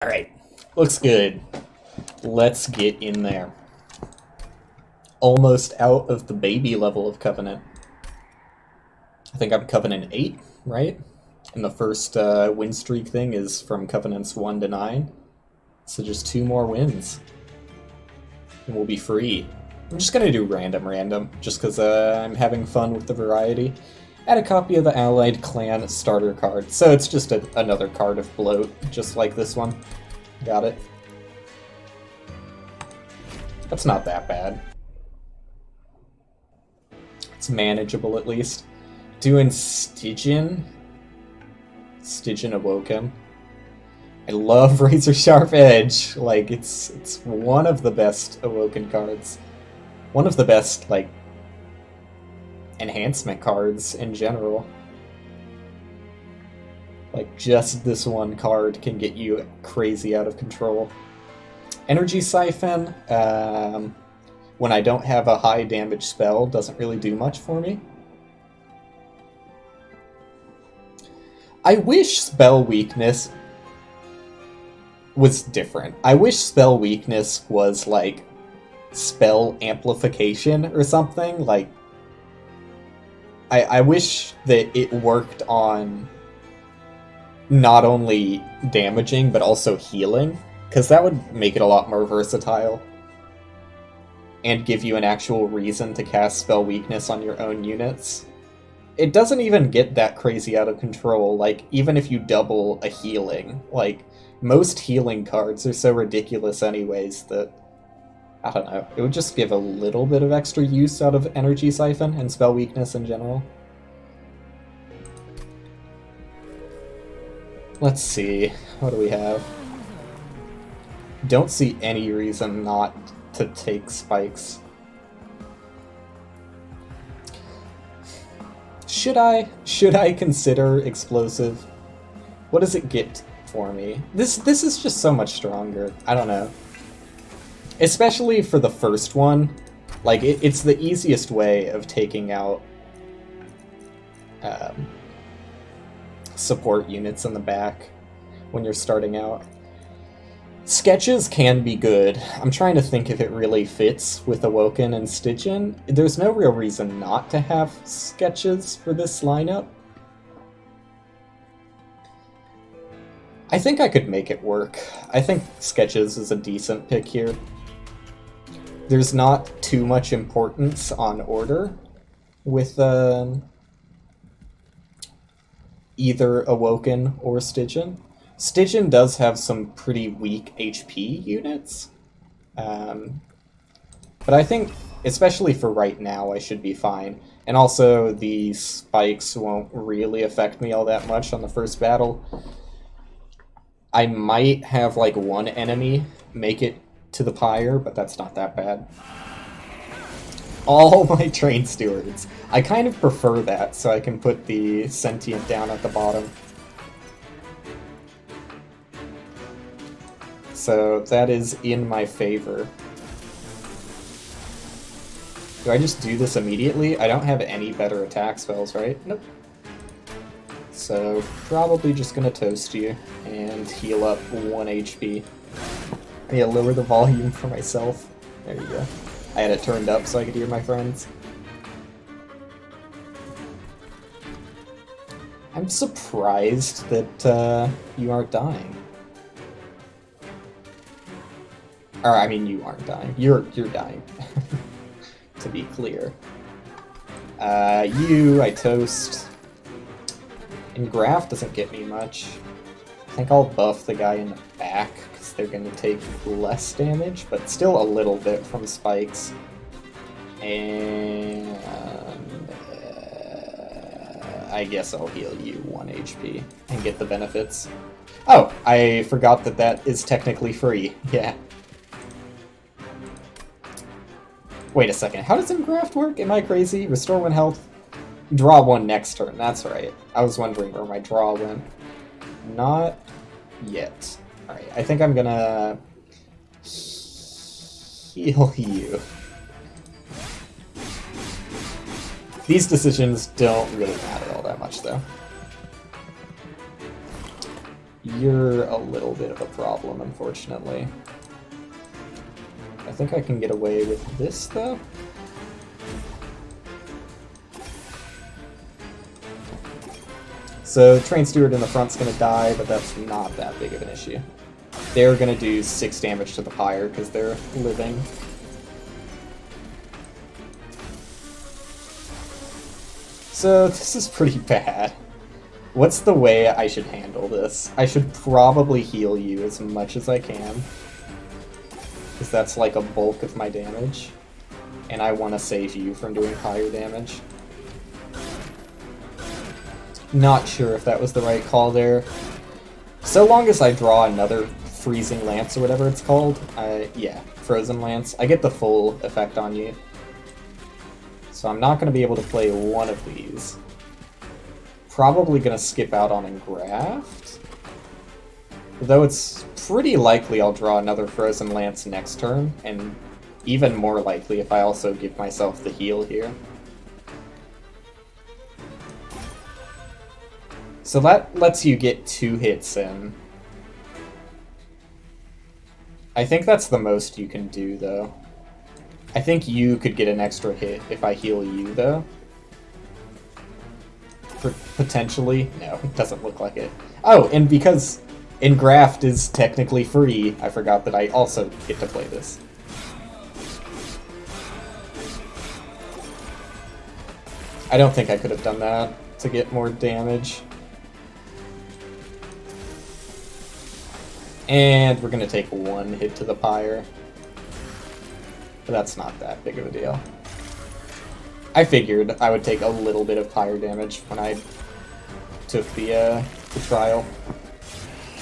Alright, looks good. Let's get in there. Almost out of the baby level of Covenant. I think I'm Covenant 8, right? And the first win streak thing is from Covenants 1 to 9. So just 2 more wins. And we'll be free. I'm just gonna do random, just because I'm having fun with the variety. Add a copy of the Allied Clan starter card. So it's just another card of bloat, just like this one. Got it. That's not that bad. It's manageable at least. Doing Stygian. Stygian Awoken. I love Razor Sharp Edge. Like, it's one of the best Awoken cards. One of the best, like, enhancement cards in general. Like, just this one card can get you crazy out of control. Energy Siphon, when I don't have a high damage spell, doesn't really do much for me. I wish Spell Weakness was different. I wish Spell Weakness was, like, Spell Amplification or something. Like, I wish that it worked on not only damaging, but also healing, because that would make it a lot more versatile and give you an actual reason to cast Spell Weakness on your own units. It doesn't even get that crazy out of control, like, even if you double a healing. Like, most healing cards are so ridiculous anyways that, I don't know, it would just give a little bit of extra use out of Energy Siphon and Spell Weakness in general. Let's see, what do we have? Don't see any reason not to take spikes. Should I consider explosive? What does it get for me? This is just so much stronger. I don't know. Especially for the first one. Like, it's the easiest way of taking out support units in the back when you're starting out. Sketches can be good. I'm trying to think if it really fits with Awoken and Stygian. There's no real reason not to have sketches for this lineup. I think I could make it work. I think sketches is a decent pick here. There's not too much importance on order with either Awoken or Stygian. Stygian does have some pretty weak HP units, but I think, especially for right now, I should be fine. And also, the spikes won't really affect me all that much on the first battle. I might have, like, one enemy make it to the pyre, but that's not that bad. All my train stewards. I kind of prefer that, so I can put the sentient down at the bottom. So that is in my favor. Do I just do this immediately? I don't have any better attack spells, right? Nope. So probably just gonna toast you and heal up 1 HP. I need to lower the volume for myself. There you go. I had it turned up so I could hear my friends. I'm surprised that you aren't dying. Or, I mean, you aren't dying. You're dying. To be clear. I toast. And Graph doesn't get me much. I think I'll buff the guy in the back, because they're going to take less damage, but still a little bit from spikes. And I guess I'll heal you 1 HP and get the benefits. Oh, I forgot that that is technically free. Yeah. Wait a second, how does Engraft work? Am I crazy? Restore 1 health, draw 1 next turn, that's right. I was wondering where my draw went. Not yet. Alright, I think I'm gonna heal you. These decisions don't really matter all that much, though. You're a little bit of a problem, unfortunately. I think I can get away with this, though. So Train Steward in the front's gonna die, but that's not that big of an issue. They're gonna do 6 damage to the Pyre because they're living. So this is pretty bad. What's the way I should handle this? I should probably heal you as much as I can, because that's like a bulk of my damage, and I want to save you from doing higher damage. Not sure if that was the right call there. So long as I draw another Freezing Lance or whatever it's called, yeah, Frozen Lance, I get the full effect on you. So I'm not going to be able to play one of these. Probably going to skip out on Engraft. Though it's pretty likely I'll draw another Frozen Lance next turn, and even more likely if I also give myself the heal here. So that lets you get 2 hits in. I think that's the most you can do, though. I think you could get an extra hit if I heal you, though. Potentially. No, it doesn't look like it. Oh, and because Engraft is technically free, I forgot that I also get to play this. I don't think I could have done that to get more damage. And we're going to take 1 hit to the Pyre. But that's not that big of a deal. I figured I would take a little bit of Pyre damage when I took the trial.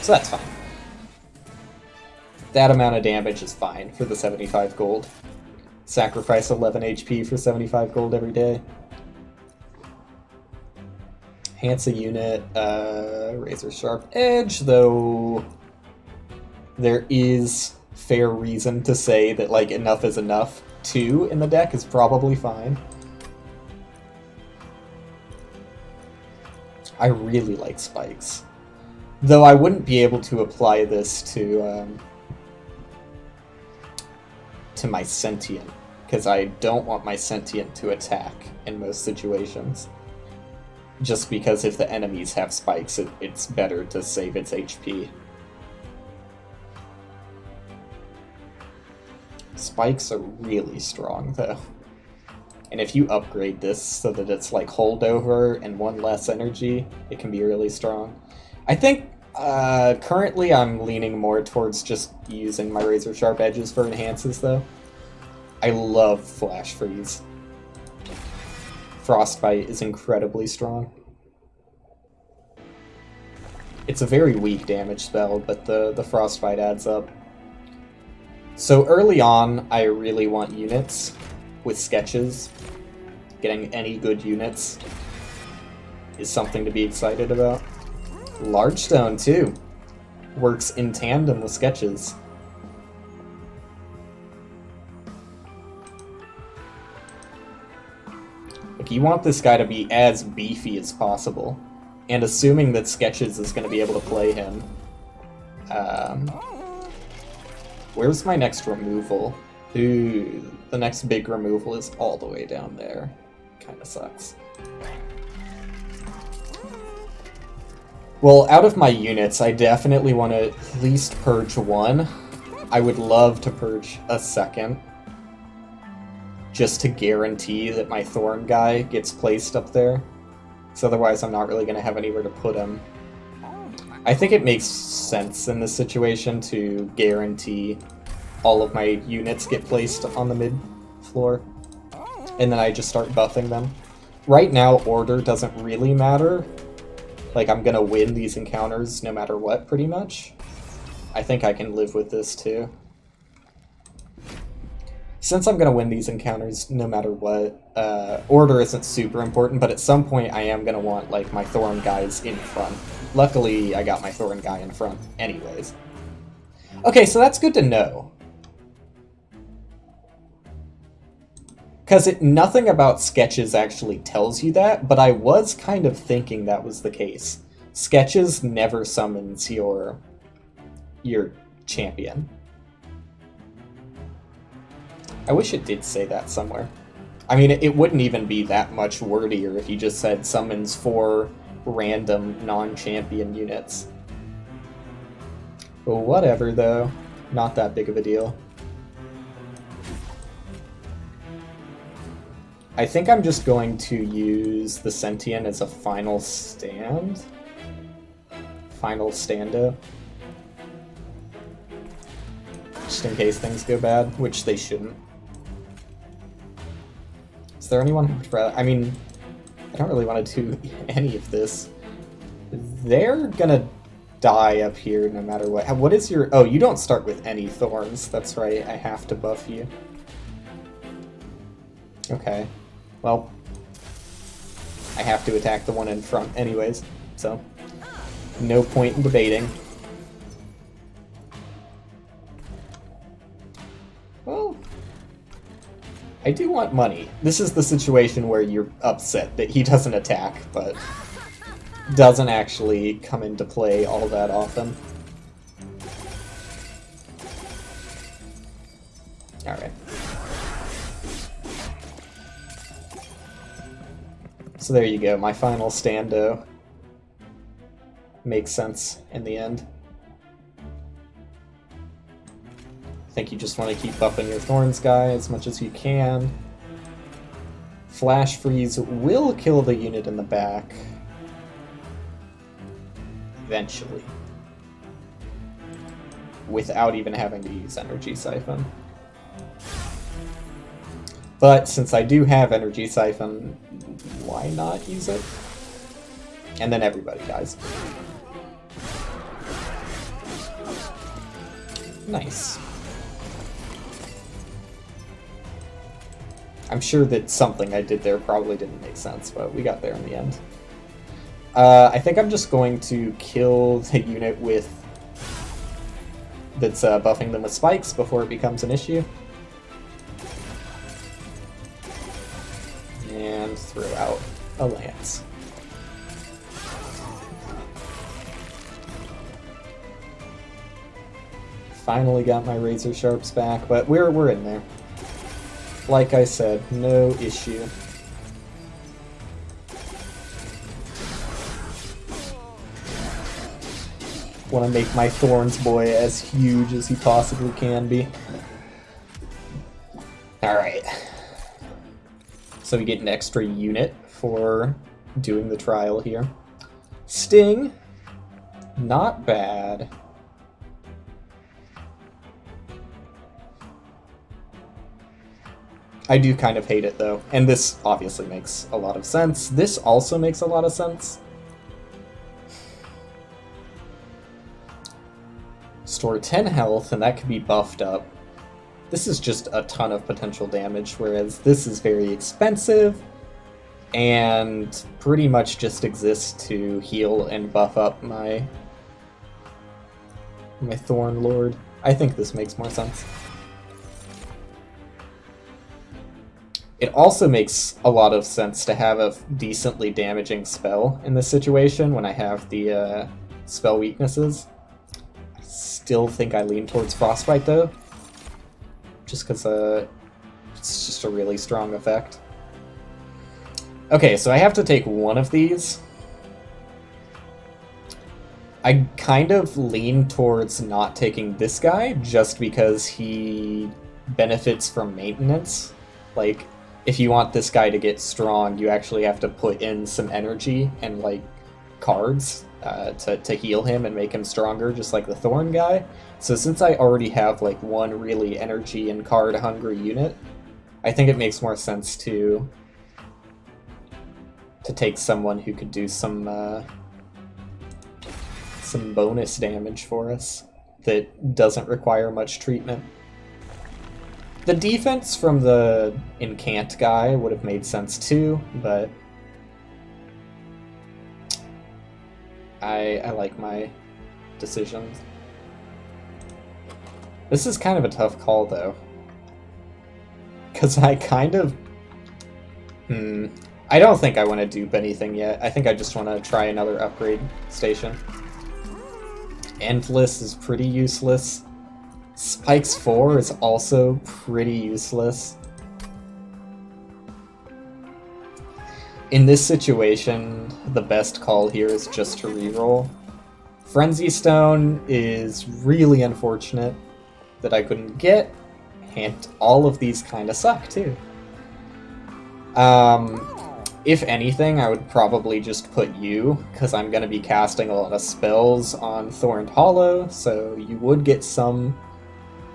So that's fine. That amount of damage is fine for the 75 gold. Sacrifice 11 HP for 75 gold every day. Enhance a unit, Razor Sharp Edge, though there is fair reason to say that, like, enough is enough. 2 in the deck is probably fine. I really like spikes. Though I wouldn't be able to apply this to my Sentient, because I don't want my Sentient to attack in most situations. Just because if the enemies have spikes, it's better to save its HP. Spikes are really strong, though. And if you upgrade this so that it's like holdover and 1 less energy, it can be really strong. I think currently I'm leaning more towards just using my Razor Sharp Edges for enhances, though. I love Flash Freeze. Frostbite is incredibly strong. It's a very weak damage spell, but the Frostbite adds up. So early on, I really want units with sketches. Getting any good units is something to be excited about. Large Stone, too. Works in tandem with sketches. Like, you want this guy to be as beefy as possible. And assuming that Sketches is going to be able to play him. Where's my next removal? Ooh, the next big removal is all the way down there. Kinda sucks. Well, out of my units, I definitely want to at least purge 1. I would love to purge a 2nd. Just to guarantee that my Thorn guy gets placed up there. So otherwise I'm not really going to have anywhere to put him. I think it makes sense in this situation to guarantee all of my units get placed on the mid floor. And then I just start buffing them. Right now, order doesn't really matter. Like, I'm gonna win these encounters no matter what, pretty much. I think I can live with this, too. Since I'm gonna win these encounters no matter what, order isn't super important, but at some point I am gonna want, like, my Thorn guys in front. Luckily, I got my Thorn guy in front anyways. Okay, so that's good to know. Because nothing about Sketches actually tells you that, but I was kind of thinking that was the case. Sketches never summons your champion. I wish it did say that somewhere. I mean, it wouldn't even be that much wordier if you just said summons 4 random non-champion units. But whatever, though. Not that big of a deal. I think I'm just going to use the Sentient as a final stand. Final stando. Just in case things go bad, which they shouldn't. Is there anyone who would rather... I mean, I don't really want to do any of this. They're gonna die up here no matter what. What is your... Oh, you don't start with any thorns. That's right, I have to buff you. Okay. Well, I have to attack the one in front anyways, so no point in debating. Well, I do want money. This is the situation where you're upset that he doesn't attack, but doesn't actually come into play all that often. Alright. So there you go, my final stando. Makes sense in the end. I think you just want to keep buffing your Thorns guy as much as you can. Flash Freeze will kill the unit in the back. Eventually. Without even having to use Energy Siphon. But since I do have Energy Siphon, why not use it? And then everybody dies. Nice. I'm sure that something I did there probably didn't make sense, but we got there in the end. I think I'm just going to kill the unit with... that's buffing them with spikes before it becomes an issue. And throw out a lance. Finally got my Razor Sharps back, but we're in there. Like I said, no issue. Want to make my Thorns boy as huge as he possibly can be. Alright. So we get an extra unit for doing the trial here. Sting, not bad. I do kind of hate it though, and this obviously makes a lot of sense. This also makes a lot of sense. Store 10 health, and that can be buffed up. This is just a ton of potential damage, whereas this is very expensive, and pretty much just exists to heal and buff up my Thorn Lord. I think this makes more sense. It also makes a lot of sense to have a decently damaging spell in this situation when I have the spell weaknesses. I still think I lean towards Frostbite though, just because it's just a really strong effect. Okay, so I have to take one of these. I kind of lean towards not taking this guy just because he benefits from maintenance. Like, if you want this guy to get strong, you actually have to put in some energy and, like, cards to heal him and make him stronger, just like the Thorn guy. So since I already have, like, one really energy and card-hungry unit, I think it makes more sense to take someone who could do some bonus damage for us that doesn't require much treatment. The defense from the Incant guy would have made sense too, but I like my decisions. This is kind of a tough call though, because I kind of... I don't think I want to dupe anything yet. I think I just want to try another upgrade station. Endless is pretty useless. Spikes 4 is also pretty useless. In this situation, the best call here is just to reroll. Frenzy Stone is really unfortunate that I couldn't get, and all of these kind of suck too. If anything, I would probably just put you, because I'm going to be casting a lot of spells on Thorned Hollow, so you would get some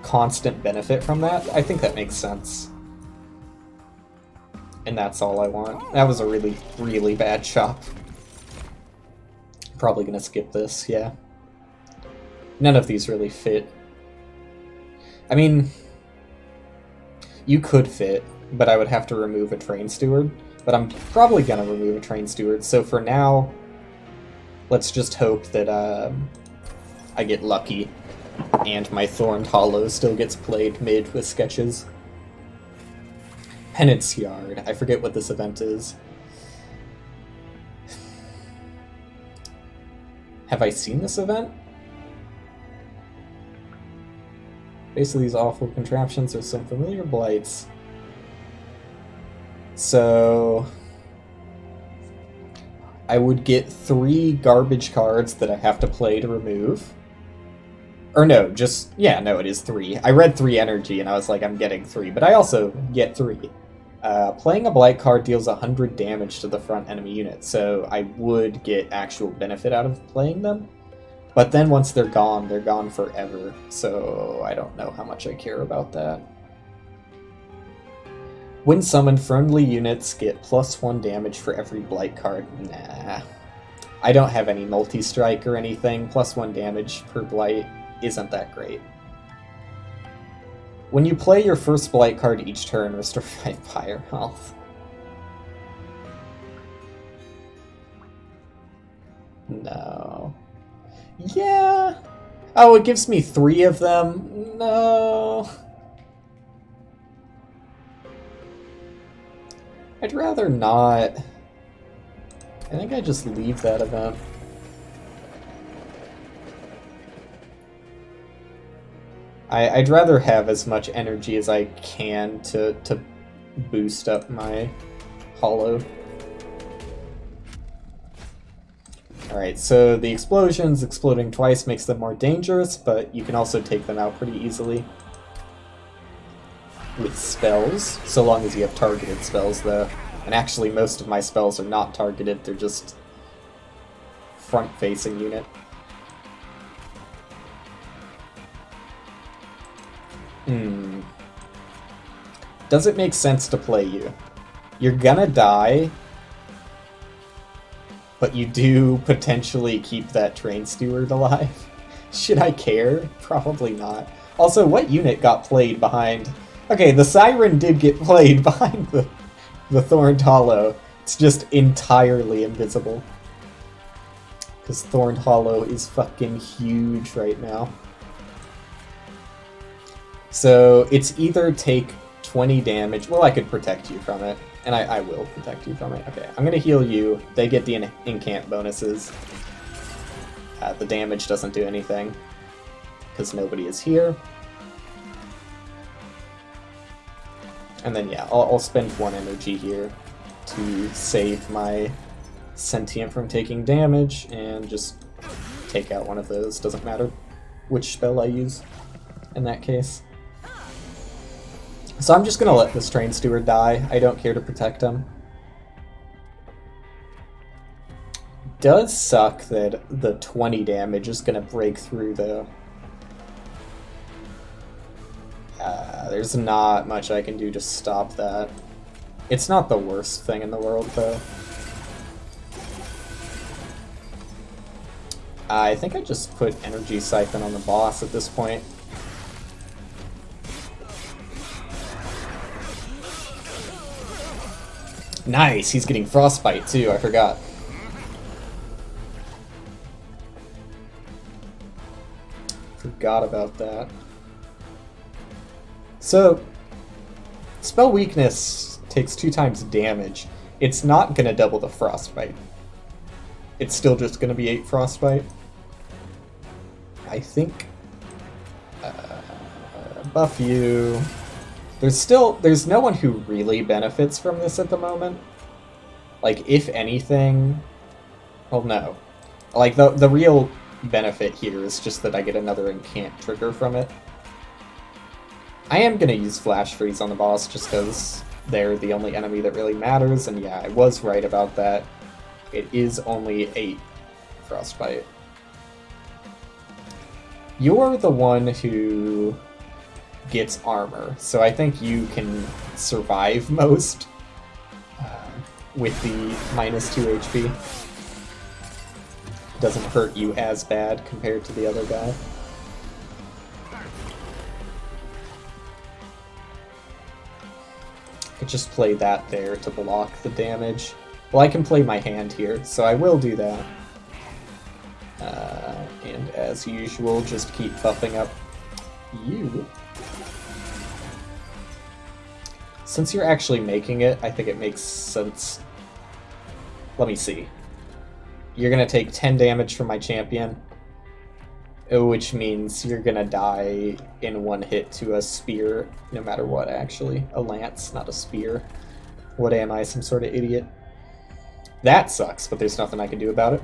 constant benefit from that. I think that makes sense. And that's all I want. That was a really, really bad chop. Probably gonna skip this, yeah. None of these really fit. I mean, you could fit, but I would have to remove a Train Steward. But I'm probably gonna remove a Train Steward, so for now, let's just hope that I get lucky and my Thorned Hollow still gets played mid with sketches. Penance Yard. I forget what this event is. Have I seen this event? Basically, these awful contraptions are some familiar blights. So I would get 3 garbage cards that I have to play to remove. Or no, just, yeah, no, it is 3. I read 3 energy and I was like, I'm getting 3, but I also get 3. Playing a blight card deals 100 damage to the front enemy unit, so I would get actual benefit out of playing them. But then once they're gone forever, so I don't know how much I care about that. When summoned, friendly units get +1 damage for every blight card. Nah. I don't have any multi-strike or anything. +1 damage per blight isn't that great. When you play your first blight card each turn, restore 5 fire health. No. Yeah. Oh, it gives me 3 of them. No. I'd rather not. I think I just leave that event. I'd rather have as much energy as I can to boost up my hollow. Alright, so the explosions, exploding twice makes them more dangerous, but you can also take them out pretty easily with spells, so long as you have targeted spells though. And actually most of my spells are not targeted, they're just front-facing unit. Does it make sense to play you? You're gonna die, but you do potentially keep that Train Steward alive. Should I care? Probably not. Also, what unit got played behind... Okay, the Siren did get played behind the Thorned Hollow. It's just entirely invisible. Because Thorned Hollow is fucking huge right now. So it's either take 20 damage. Well, I could protect you from it. And I will protect you from it. Okay, I'm going to heal you. They get the incant bonuses. The damage doesn't do anything. Because nobody is here. And then, yeah, I'll spend 1 energy here to save my Sentient from taking damage. And just take out one of those. Doesn't matter which spell I use in that case. So I'm just gonna let this Train Steward die. I don't care to protect him. Does suck that the 20 damage is gonna break through though. There's not much I can do to stop that. It's not the worst thing in the world though. I think I just put Energy Siphon on the boss at this point. Nice, he's getting Frostbite too, I forgot. Forgot about that. So, Spell Weakness takes 2 times damage. It's not going to double the frostbite. It's still just going to be 8 frostbite. I think... buff you... There's no one who really benefits from this at the moment. Like, if anything... Well, no. Like, the real benefit here is just that I get another incant trigger from it. I am going to use Flash Freeze on the boss just because they're the only enemy that really matters, and yeah, I was right about that. It is only 8 frostbite. You're the one who gets armor, so I think you can survive most with the -2 HP. Doesn't hurt you as bad compared to the other guy. I could just play that there to block the damage. Well, I can play my hand here, so I will do that. And as usual, just keep buffing up you. Since you're actually making it, I think it makes sense. Let me see. You're gonna take 10 damage from my champion, which means you're gonna die in one hit to a spear, no matter what, actually. A lance, not a spear. What am I, some sort of idiot? That sucks, but there's nothing I can do about it.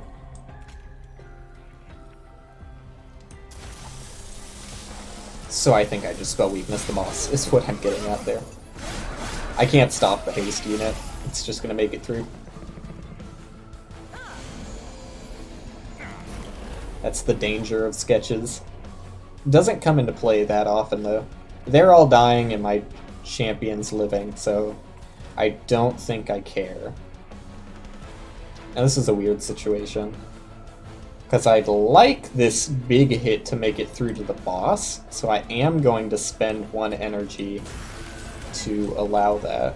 So I think I just spell weakness the boss, is what I'm getting at there. I can't stop the haste unit, it's just gonna make it through. That's the danger of sketches. Doesn't come into play that often, though. They're all dying and my champion's living, so I don't think I care. Now this is a weird situation, because I'd like this big hit to make it through to the boss, so I am going to spend 1 energy to allow that.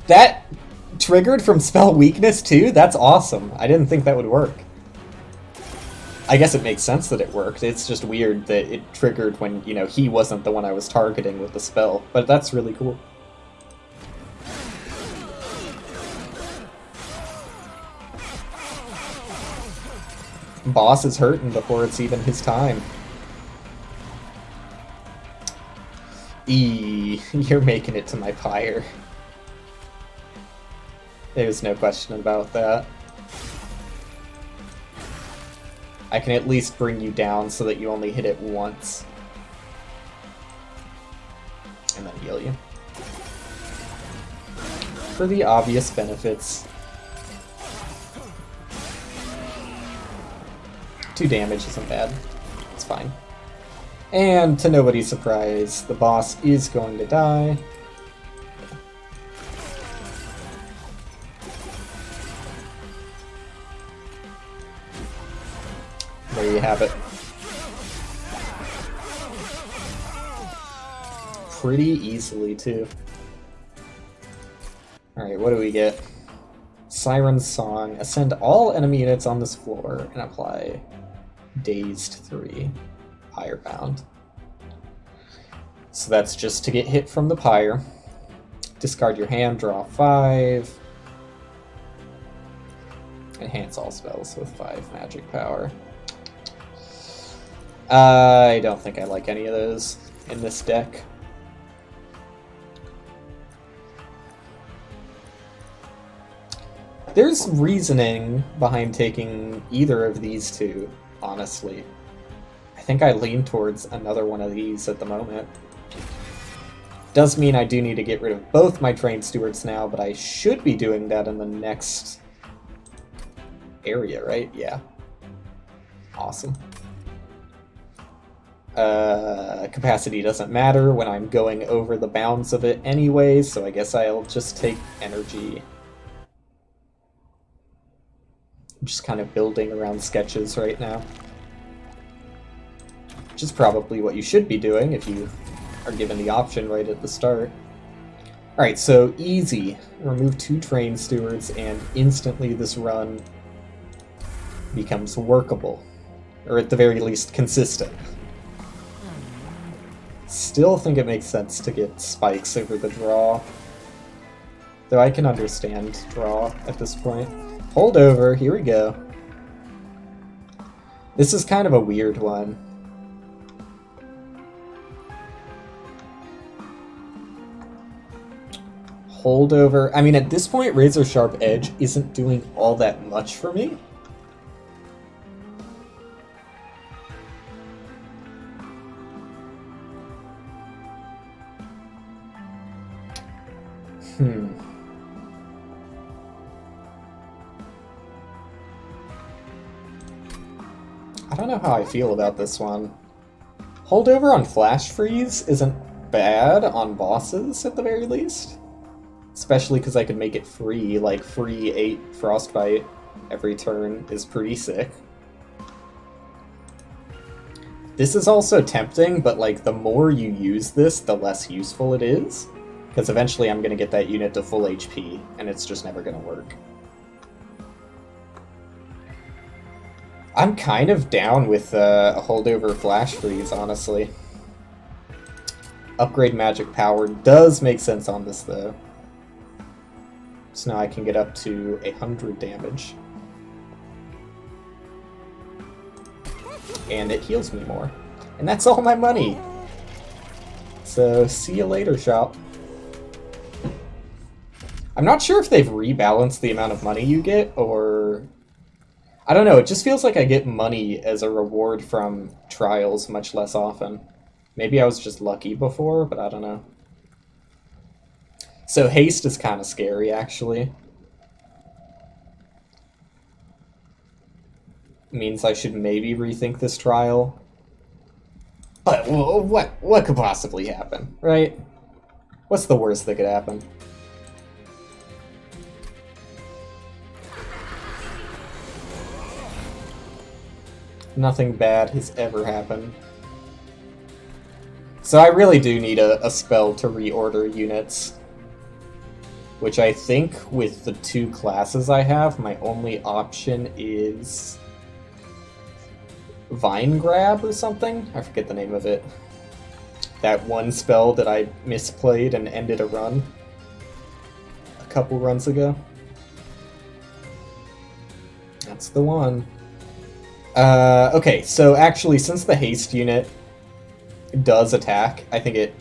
That triggered from spell weakness too? That's awesome. I didn't think that would work. I guess it makes sense that it worked. It's just weird that it triggered when, you know, he wasn't the one I was targeting with the spell. But that's really cool. Boss is hurting before it's even his time. You're making it to my pyre. There's no question about that. I can at least bring you down so that you only hit it once. And then heal you. For the obvious benefits. 2 damage isn't bad. It's fine. And to nobody's surprise, the boss is going to die. There you have it. Pretty easily, too. Alright, what do we get? Siren's Song. Ascend all enemy units on this floor and apply Dazed 3. Pyre Bound. So that's just to get hit from the pyre. Discard your hand, draw 5. Enhance all spells with 5 magic power. I don't think I like any of those in this deck. There's reasoning behind taking either of these two, honestly. I think I lean towards another one of these at the moment. Does mean I do need to get rid of both my Trained Stewards now, but I should be doing that in the next area, right? Yeah. Awesome. Capacity doesn't matter when I'm going over the bounds of it anyway, so I guess I'll just take energy. I'm just kind of building around sketches right now. Which is probably what you should be doing if you are given the option right at the start. Alright, so easy. Remove 2 Trained Stewards and instantly this run becomes workable. Or at the very least, consistent. Still think it makes sense to get spikes over the draw. Though I can understand draw at this point. Hold over, here we go. This is kind of a weird one. Hold over. I mean, at this point, Razor Sharp Edge isn't doing all that much for me. I don't know how I feel about this one. Holdover on Flash Freeze isn't bad on bosses, at the very least. Especially because I could make it free, like free 8 Frostbite every turn is pretty sick. This is also tempting, but like the more you use this, the less useful it is. Because eventually I'm going to get that unit to full HP, and it's just never going to work. I'm kind of down with a holdover Flash Freeze, honestly. Upgrade magic power does make sense on this, though. So now I can get up to 100 damage. And it heals me more. And that's all my money! So, see you later, shop. I'm not sure if they've rebalanced the amount of money you get, or... I don't know, it just feels like I get money as a reward from trials much less often. Maybe I was just lucky before, but I don't know. So haste is kind of scary, actually. Means I should maybe rethink this trial. But what could possibly happen, right? What's the worst that could happen? Nothing bad has ever happened. So I really do need a spell to reorder units. Which I think, with the 2 classes I have, my only option is... Vine Grab or something? I forget the name of it. That one spell that I misplayed and ended a run a couple runs ago. That's the one. Okay, so actually, since the haste unit does attack, I think it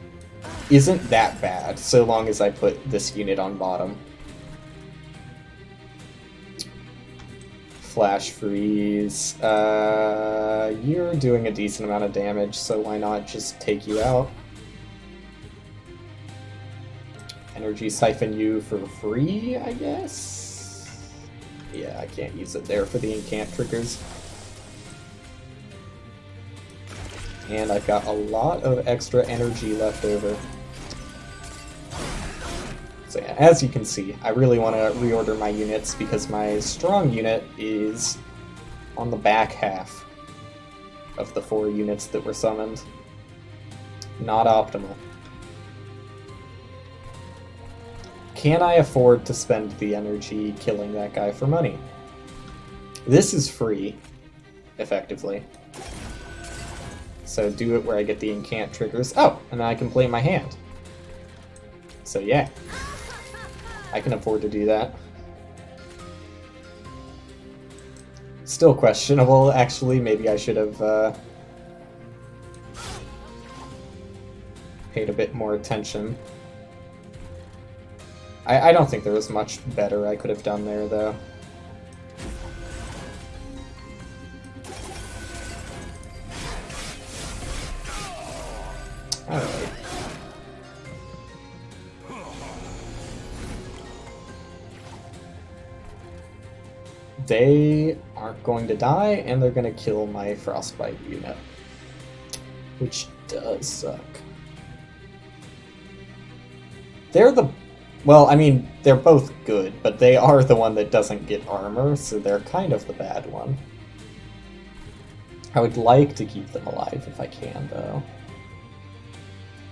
isn't that bad, so long as I put this unit on bottom. Flash Freeze. You're doing a decent amount of damage, so why not just take you out? Energy Siphon you for free, I guess? Yeah, I can't use it there for the incant triggers. And I've got a lot of extra energy left over. So yeah, as you can see, I really want to reorder my units because my strong unit is on the back half of the 4 units that were summoned. Not optimal. Can I afford to spend the energy killing that guy for money? This is free, effectively. So do it where I get the incant triggers. Oh, and then I can play my hand. So yeah. I can afford to do that. Still questionable, actually. Maybe I should have paid a bit more attention. I don't think there was much better I could have done there, though. Alright. They aren't going to die, and they're going to kill my Frostbite unit. Which does suck. They're the... Well, I mean, they're both good, but they are the one that doesn't get armor, so they're kind of the bad one. I would like to keep them alive if I can, though.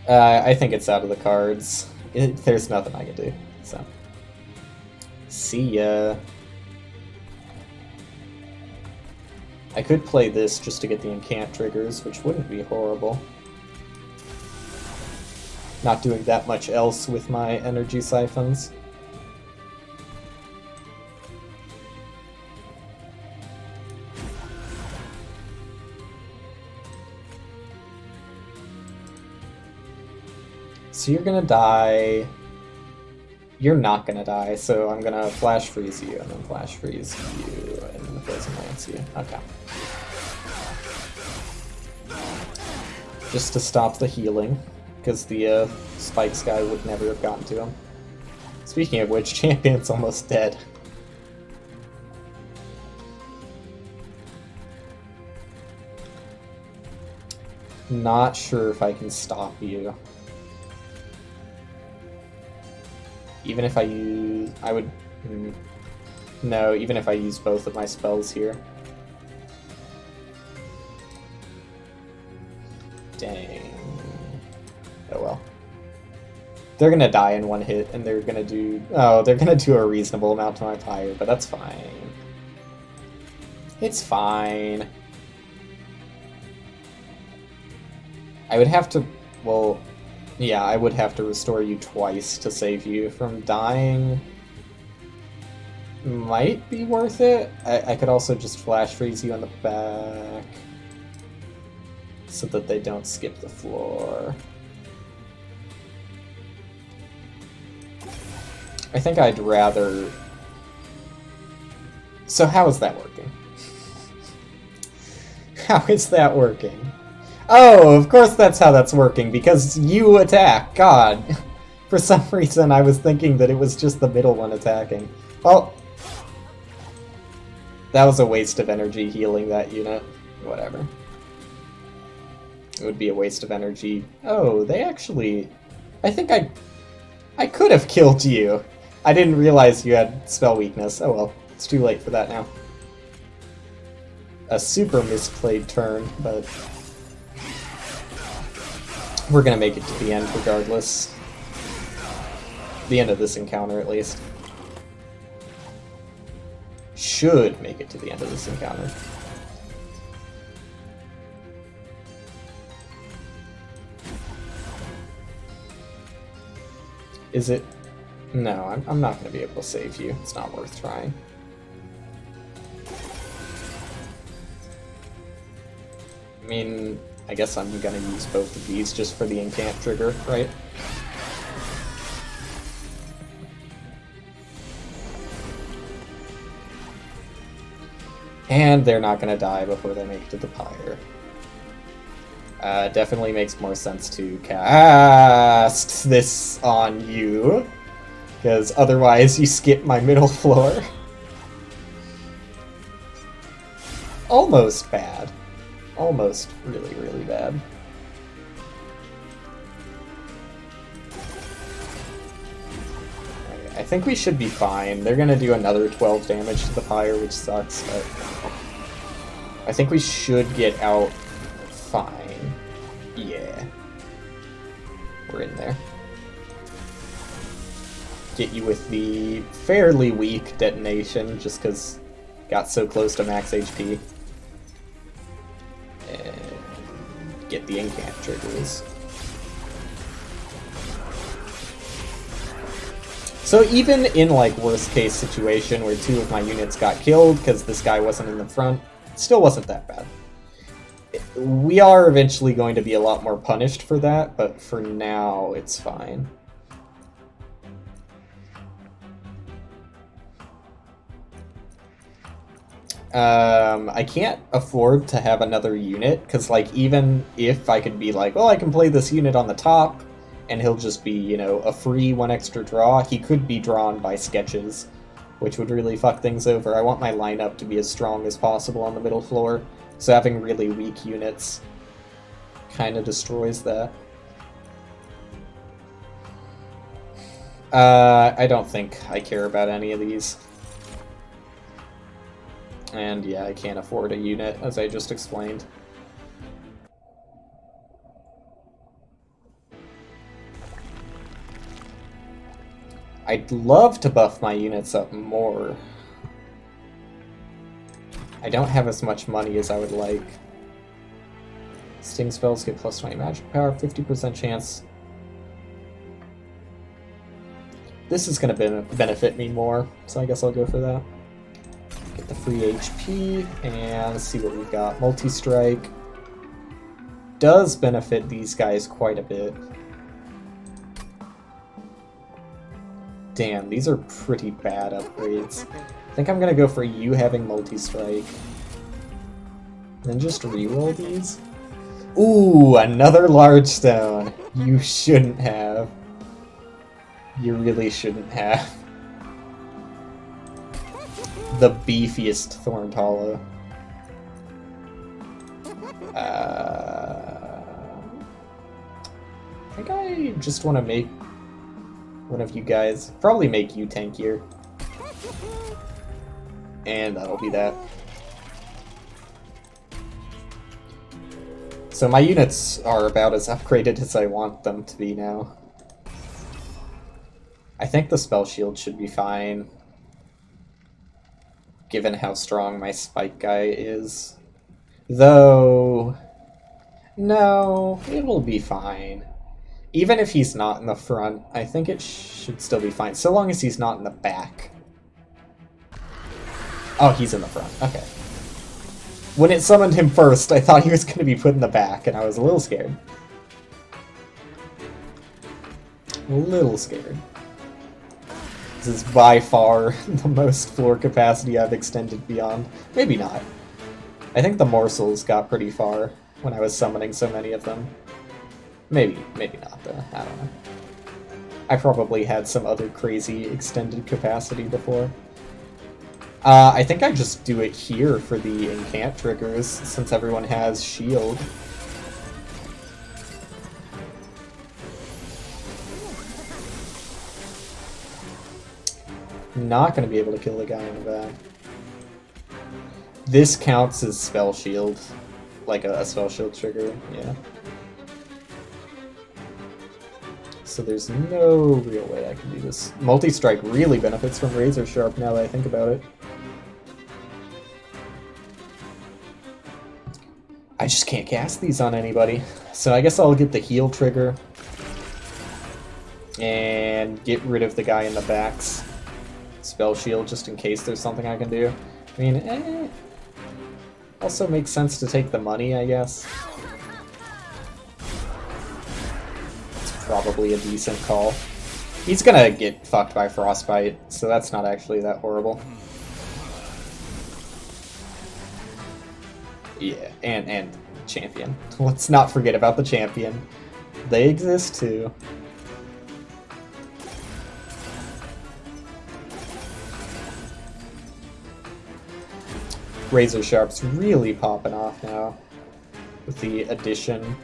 I think it's out of the cards. There's nothing I can do, so... See ya. I could play this just to get the incant triggers, which wouldn't be horrible. not doing that much else with my energy siphons. So you're gonna die. You're not gonna die, so I'm gonna flash freeze you, and then flash freeze you, and then frozen lance you. Okay. Just to stop the healing, because the spikes guy would never have gotten to him. Speaking of which, Champion's almost dead. Not sure if I can stop you. Even if I use... I would... No, even if I use both of my spells here. Dang. Oh well. They're gonna die in one hit, and they're gonna do... Oh, they're gonna do a reasonable amount to my pyre, but that's fine. It's fine. I would have to... Well... Yeah, I would have to restore you twice to save you from dying. Might be worth it. I could also just flash freeze you on the back so that they don't skip the floor. I think I'd rather... So how is that working? How is that working? Oh, of course that's how that's working, because you attack. God. For some reason I was thinking that it was just the middle one attacking. Well, that was a waste of energy healing that unit. Whatever. It would be a waste of energy. Oh, they actually... I think I could have killed you. I didn't realize you had spell weakness. Oh well, it's too late for that now. A super misplayed turn, but... We're gonna make it to the end regardless. The end of this encounter, at least. Should make it to the end of this encounter. Is it? No, I'm not gonna be able to save you. It's not worth trying. I mean... I guess I'm gonna use both of these just for the incant trigger, right? And they're not gonna die before they make it to the pyre. Definitely makes more sense to cast this on you, because otherwise you skip my middle floor. Almost bad. Almost really, really bad. I think we should be fine. They're gonna do another 12 damage to the pyre, which sucks, but I think we should get out fine. Yeah. We're in there. Get you with the fairly weak detonation, just because got so close to max HP. And get the incant triggers. So even in like worst case situation where 2 of my units got killed because this guy wasn't in the front, it still wasn't that bad. We are eventually going to be a lot more punished for that, but for now it's fine. I can't afford to have another unit, because, like, even if I could be like, well, I can play this unit on the top, and he'll just be, you know, a free 1 extra draw, he could be drawn by sketches, which would really fuck things over. I want my lineup to be as strong as possible on the middle floor, so having really weak units kind of destroys that. I don't think I care about any of these. And yeah, I can't afford a unit, as I just explained. I'd love to buff my units up more. I don't have as much money as I would like. Sting spells get plus 20 magic power, 50% chance This is going to benefit me more, so I guess I'll go for that. Get the free HP, and let's see what we've got. Multi-strike does benefit these guys quite a bit. Damn, these are pretty bad upgrades. I think I'm going to go for you having multi-strike. Then just reroll these. Ooh, another large stone. You shouldn't have. You really shouldn't have. The beefiest Thorned Hollow. I think I just want to make one of you guys. Probably make you tankier. And that'll be that. So my units are about as upgraded as I want them to be now. I think the spell shield should be fine, given how strong my spike guy is. Though, no, it will be fine. Even if he's not in the front, I think it should still be fine, so long as he's not in the back. Oh, he's in the front, okay. When it summoned him first, I thought he was going to be put in the back, and I was a little scared. A little scared. This is by far the most floor capacity I've extended beyond. Maybe not. I think the morsels got pretty far when I was summoning so many of them. Maybe not though, I don't know. I probably had some other crazy extended capacity before. I think I just do it here for the incant triggers, since everyone has shield. Not going to be able to kill the guy in the back. This counts as spell shield, like a spell shield trigger, yeah. So there's no real way I can do this. Multi-strike really benefits from Razor Sharp now that I think about it. I just can't cast these on anybody. So I guess I'll get the heal trigger. And get rid of the guy in the back's spell shield just in case there's something I can do. I mean, also makes sense to take the money, I guess. It's probably a decent call. He's gonna get fucked by Frostbite, so that's not actually that horrible. Yeah, and champion. Let's not forget about the champion. They exist too. Razor Sharp's really popping off now with the addition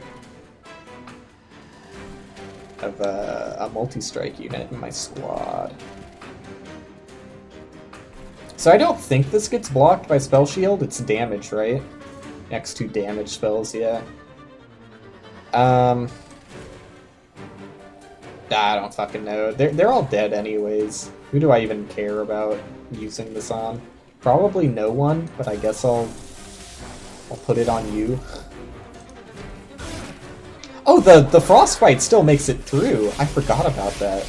of a multi-strike unit in my squad. So I don't think this gets blocked by Spell Shield, it's damage, right? Next to damage spells, yeah. I don't fucking know. They're all dead anyways. Who do I even care about using this on? Probably no one, but I guess I'll put it on you. Oh, the Frostbite still makes it through. I forgot about that.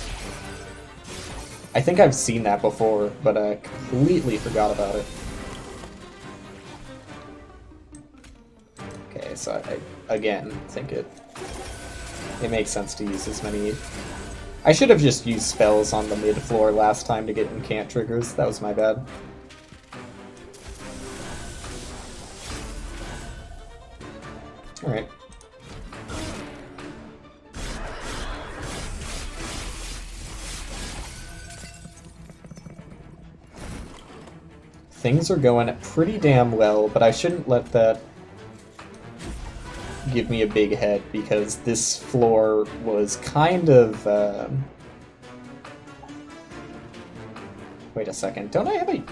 I think I've seen that before, but I completely forgot about it. Okay, so I again think it makes sense to use as many. I should have just used spells on the mid floor last time to get incant triggers. That was my bad. Alright. Things are going pretty damn well, but I shouldn't let that give me a big head, because this floor was kind of... Wait a second, don't I have a...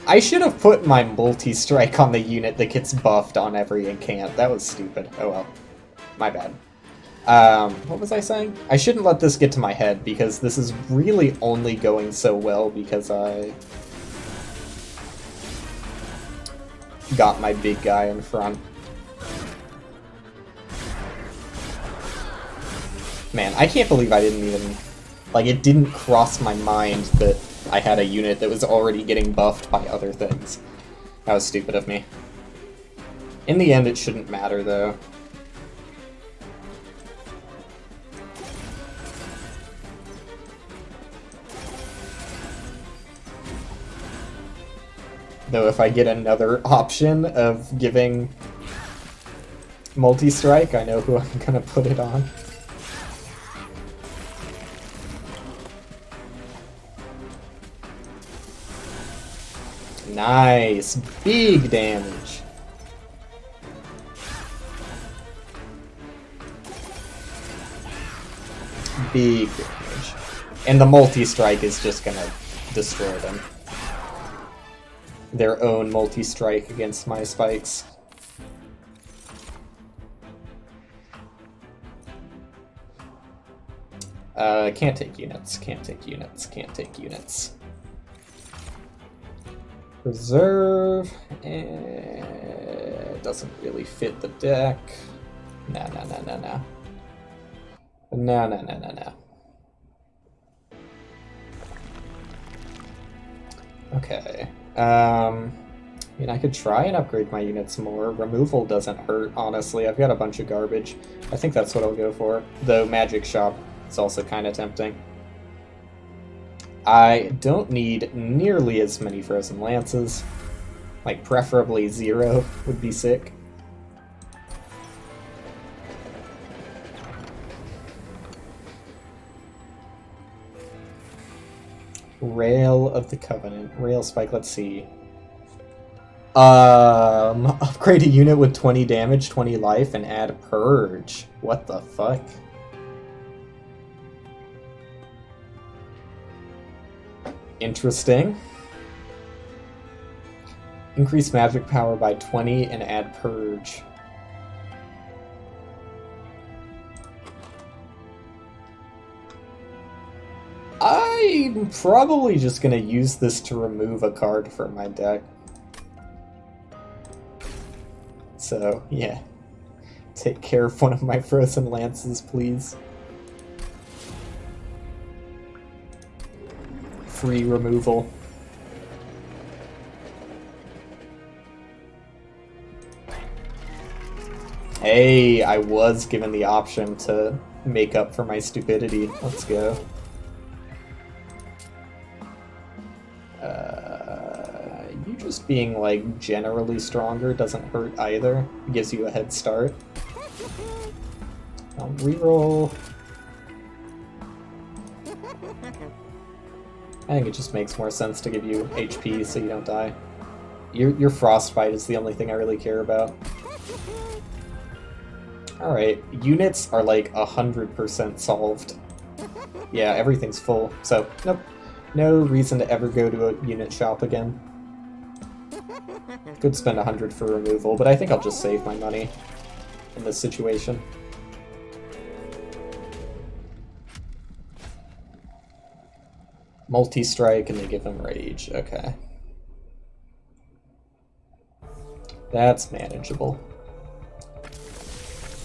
I should have put my multi-strike on the unit that gets buffed on every incant. That was stupid. Oh well. My bad. What was I saying? I shouldn't let this get to my head, because this is really only going so well because I got my big guy in front. Man, I can't believe I didn't even Like, it didn't cross my mind that I had a unit that was already getting buffed by other things. That was stupid of me. In the end, it shouldn't matter, though. Though if I get another option of giving multi-strike, I know who I'm gonna put it on. Nice! Big damage! Big damage. And the multi-strike is just gonna destroy them. Their own multi-strike against my spikes. Can't take units, can't take units, can't take units. Reserve, it doesn't really fit the deck. No. No. Okay. I mean, I could try and upgrade my units more. Removal doesn't hurt, honestly. I've got a bunch of garbage. I think that's what I'll go for. Though Magic Shop is also kind of tempting. I don't need nearly as many Frozen Lances. Like, preferably 0 would be sick. Rail of the Covenant. Rail Spike, let's see. Upgrade a unit with 20 damage, 20 life, and add Purge. What the fuck? Interesting. Increase magic power by 20 and add Purge. I'm probably just gonna use this to remove a card from my deck. So, yeah. Take care of one of my Frozen Lances, please. Free removal. Hey, I was given the option to make up for my stupidity. Let's go. You just being, like, generally stronger doesn't hurt either. It gives you a head start. I'll reroll. I think it just makes more sense to give you HP so you don't die. Your Frostbite is the only thing I really care about. Alright, units are like 100% solved. Yeah, everything's full, so nope. No reason to ever go to a unit shop again. Could spend 100 for removal, but I think I'll just save my money in this situation. Multi-strike and they give him rage, okay. That's manageable.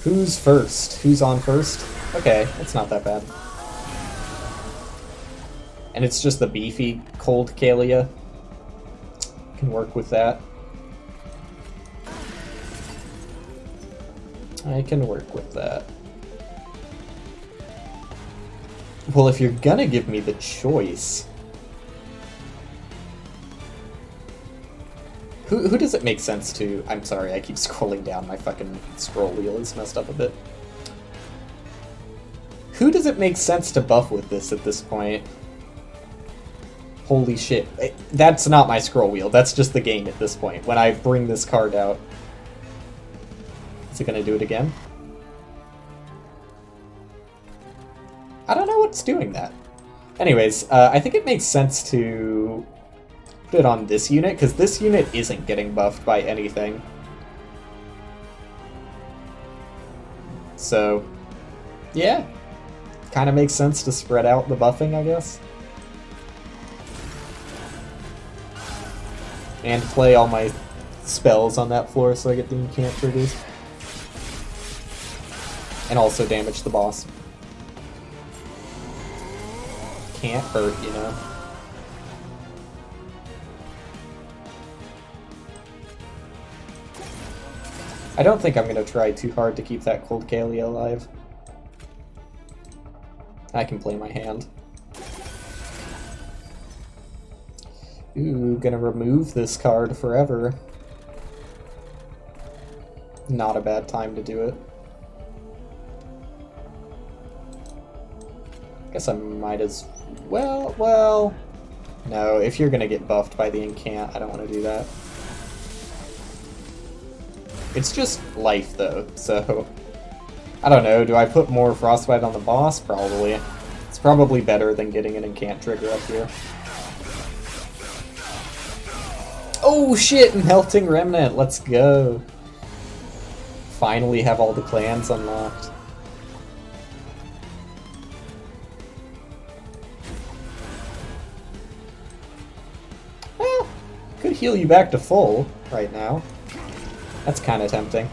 Who's first? Who's on first? Okay, it's not that bad. And it's just the beefy cold Kalia. Can work with that. I can work with that. Well, if you're gonna give me the choice... Who does it make sense to... I'm sorry, I keep scrolling down. My fucking scroll wheel is messed up a bit. Who does it make sense to buff with this at this point? Holy shit. That's not my scroll wheel. That's just the game at this point. When I bring this card out... Is it gonna do it again? I don't know what's doing that. Anyways, I think it makes sense to put it on this unit, because this unit isn't getting buffed by anything. So, yeah. Kind of makes sense to spread out the buffing, I guess. And play all my spells on that floor so I get the incant triggers. And also damage the boss. can't hurt, you know? I don't think I'm gonna try too hard to keep that Cold Kalia alive. I can play my hand. Ooh, gonna remove this card forever. Not a bad time to do it. Guess I might as well... No, if you're gonna get buffed by the incant, I don't want to do that. It's just life, though, so... I don't know, do I put more Frostbite on the boss? Probably. It's probably better than getting an incant trigger up here. Oh shit! Melting Remnant! Let's go! Finally have all the clans unlocked. Well, could heal you back to full right now. That's kind of tempting.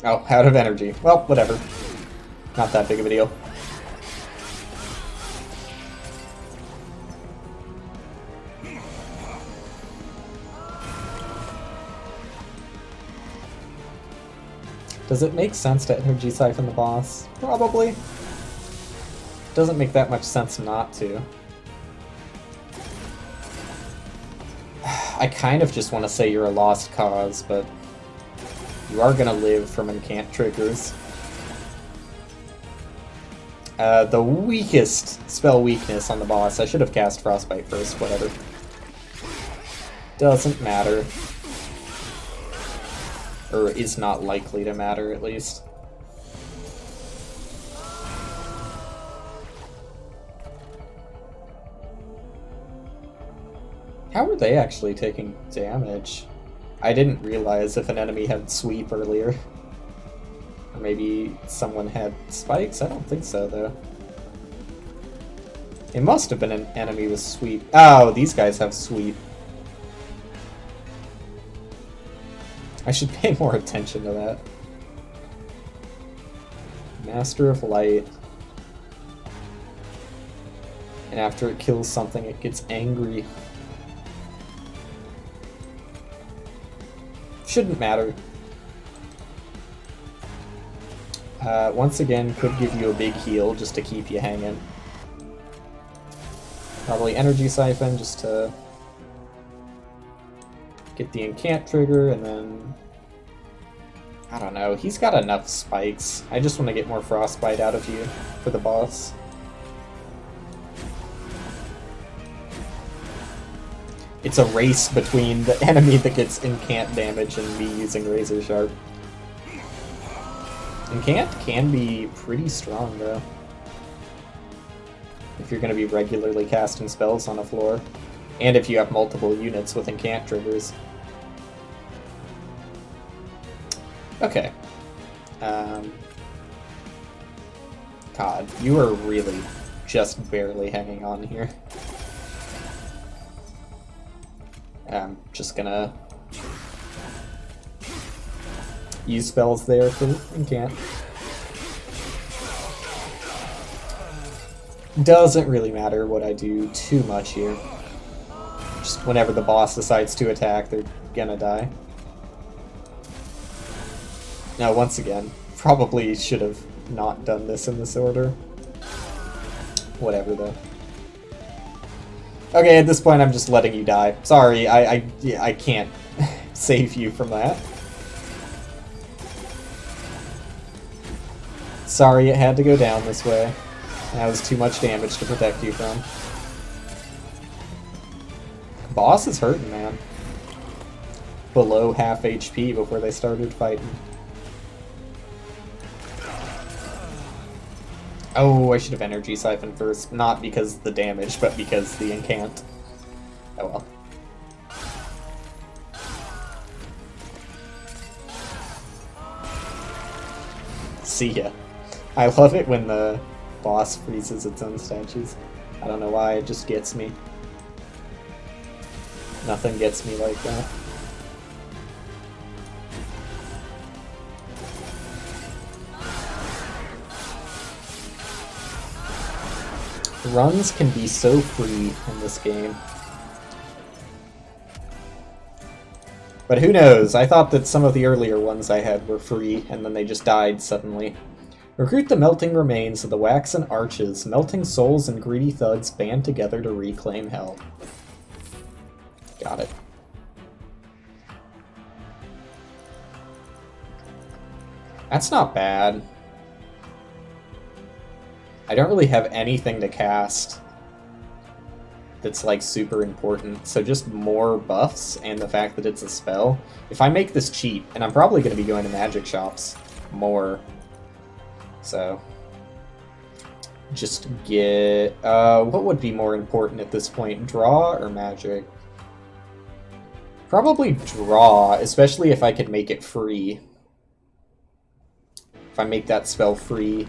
Oh, out of energy. Well, whatever. Not that big of a deal. Does it make sense to energy siphon the boss? Probably. Doesn't make that much sense not to. I kind of just want to say you're a lost cause, but you are gonna live from incant triggers. The weakest spell weakness on the boss. I should have cast Frostbite first, whatever. Doesn't matter. Or is not likely to matter, at least. How are they actually taking damage? I didn't realize if an enemy had sweep earlier. Or maybe someone had spikes? I don't think so, though. It must have been an enemy with sweep. Oh, these guys have sweep. I should pay more attention to that. Master of Light. And after it kills something, it gets angry. Shouldn't matter. Once again, could give you a big heal just to keep you hanging. Probably Energy Siphon just to get the incant trigger, and then... I don't know, he's got enough spikes. I just want to get more Frostbite out of you for the boss. It's a race between the enemy that gets incant damage and me using Razor Sharp. Incant can be pretty strong, though. If you're going to be regularly casting spells on a floor. And if you have multiple units with incant triggers. Okay. God, you are really just barely hanging on here. I'm just gonna use spells there for incant. Doesn't really matter what I do too much here. Just whenever the boss decides to attack, they're gonna die. Now, once again, probably should have not done this in this order. Whatever, though. Okay, at this point I'm just letting you die. Sorry, I can't save you from that. Sorry it had to go down this way. That was too much damage to protect you from. Boss is hurting, man. Below half HP before they started fighting. Oh, I should have Energy Siphon first. Not because of the damage, but because the incant. Oh well. See ya. I love it when the boss freezes its own statues. I don't know why, it just gets me. Nothing gets me like that. Runs can be so free in this game. But who knows? I thought that some of the earlier ones I had were free, and then they just died suddenly. Recruit the melting remains of the waxen arches. Melting souls and greedy thugs band together to reclaim hell. Got it. That's not bad. I don't really have anything to cast that's like super important, so just more buffs and the fact that it's a spell. If I make this cheap, and I'm probably going to be going to magic shops more, so just get what would be more important at this point, draw or magic? Probably draw, especially if I could make it free. If I make that spell free,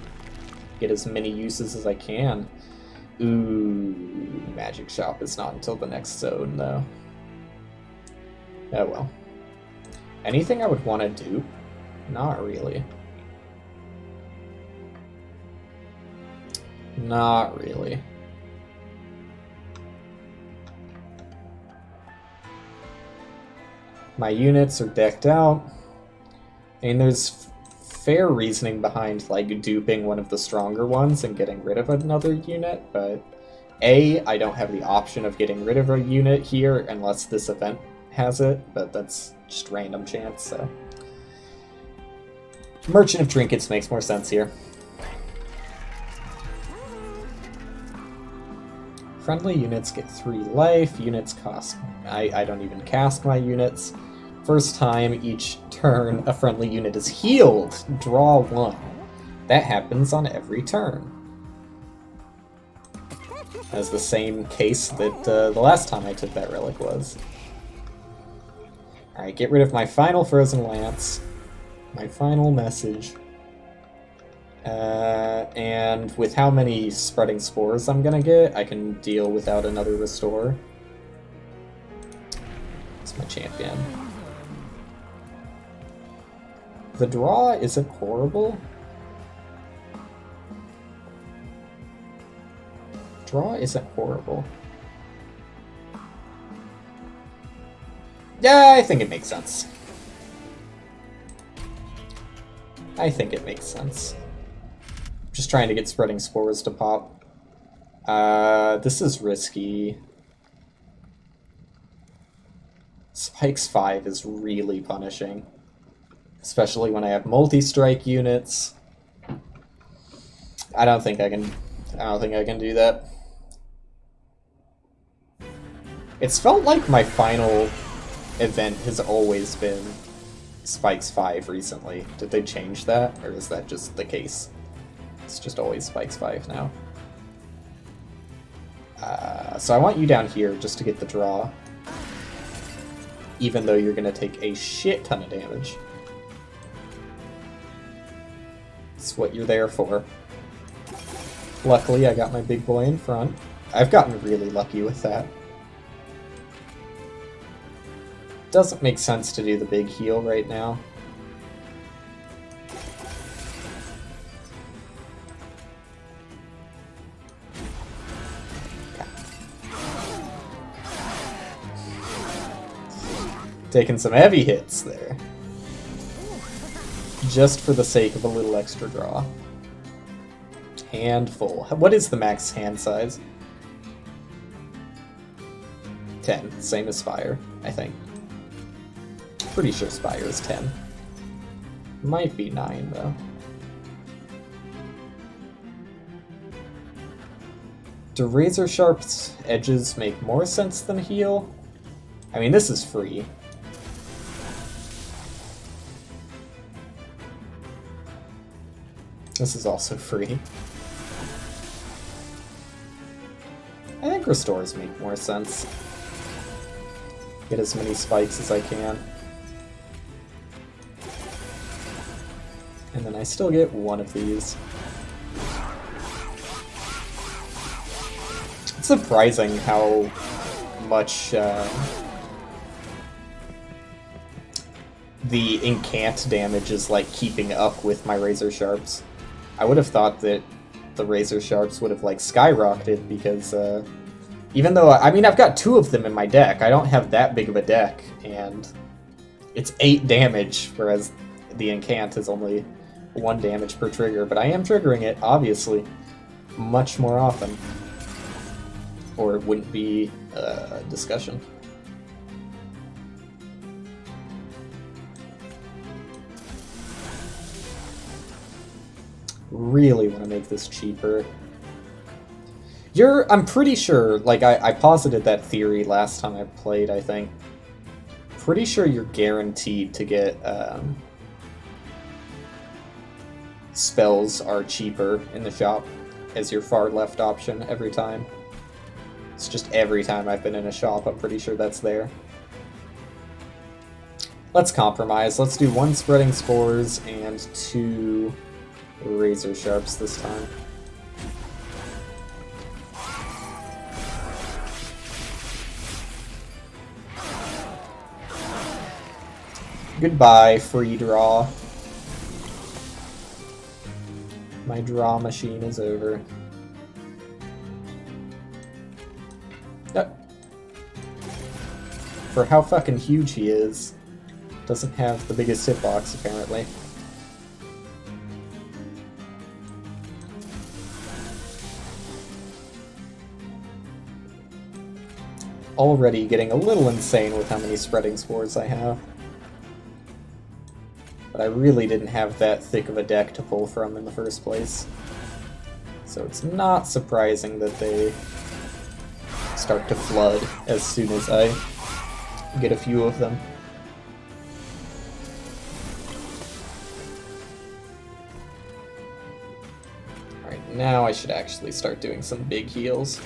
get as many uses as I can. Ooh, magic shop is not until the next zone, though. Oh well. Anything I would want to do? Not really. Not really. My units are decked out. I mean, there's fair reasoning behind like duping one of the stronger ones and getting rid of another unit, but I don't have the option of getting rid of a unit here unless this event has it, but that's just random chance, so. Merchant of Trinkets makes more sense here. Friendly units get 3 life, units cost... I don't even cast my units. First time each turn a friendly unit is healed, draw 1. That happens on every turn. That's the same case that the last time I took that relic was. Alright, get rid of my final Frozen Lance. My final message. And with how many spreading spores I'm gonna get, I can deal without another restore. That's my champion. The draw isn't horrible. Draw isn't horrible. Yeah, I think it makes sense. I think it makes sense. Just trying to get spreading spores to pop. This is risky. Spikes 5 is really punishing. Especially when I have multi-strike units. I don't think I can do that. It's felt like my final event has always been Spikes 5 recently. Did they change that, or is that just the case? It's just always Spikes 5 now. So I want you down here just to get the draw. Even though you're going to take a shit ton of damage. It's what you're there for. Luckily, I got my big boy in front. I've gotten really lucky with that. Doesn't make sense to do the big heal right now. Taking some heavy hits there. Just for the sake of a little extra draw. Handful. What is the max hand size? 10. Same as Spire, I think. Pretty sure Spire is 10. Might be 9, though. Do Razor Sharp's edges make more sense than heal? I mean, this is free. This is also free. I think restores make more sense. Get as many spikes as I can. And then I still get one of these. It's surprising how much the incant damage is like keeping up with my Razor Sharps. I would have thought that the Razor Sharps would have, like, skyrocketed, because, even though, I mean, I've got 2 of them in my deck, I don't have that big of a deck, and it's 8 damage, whereas the Incant is only 1 damage per trigger, but I am triggering it, obviously, much more often. Or it wouldn't be a discussion. Really want to make this cheaper. I'm pretty sure, like, I posited that theory last time I played, I think. Pretty sure you're guaranteed to get, spells are cheaper in the shop as your far left option every time. It's just every time I've been in a shop, I'm pretty sure that's there. Let's compromise. Let's do 1 Spreading Spores and 2 Razor Sharps this time. Goodbye, free draw. My draw machine is over. Yep. For how fucking huge he is, doesn't have the biggest hitbox, apparently. Already getting a little insane with how many Spreading Spores I have. But I really didn't have that thick of a deck to pull from in the first place. So it's not surprising that they start to flood as soon as I get a few of them. Alright, now I should actually start doing some big heals.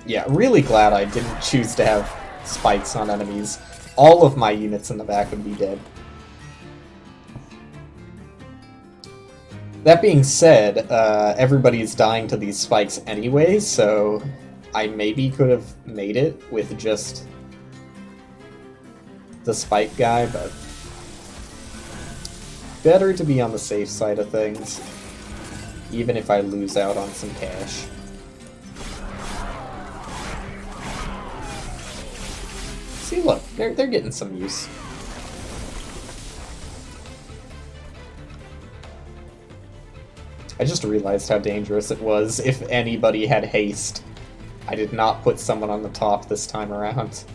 Yeah, really glad I didn't choose to have spikes on enemies. All of my units in the back would be dead. That being said, everybody's dying to these spikes anyway, so I maybe could have made it with just the spike guy, but better to be on the safe side of things, even if I lose out on some cash. See, look, they're getting some use. I just realized how dangerous it was if anybody had haste. I did not put someone on the top this time around.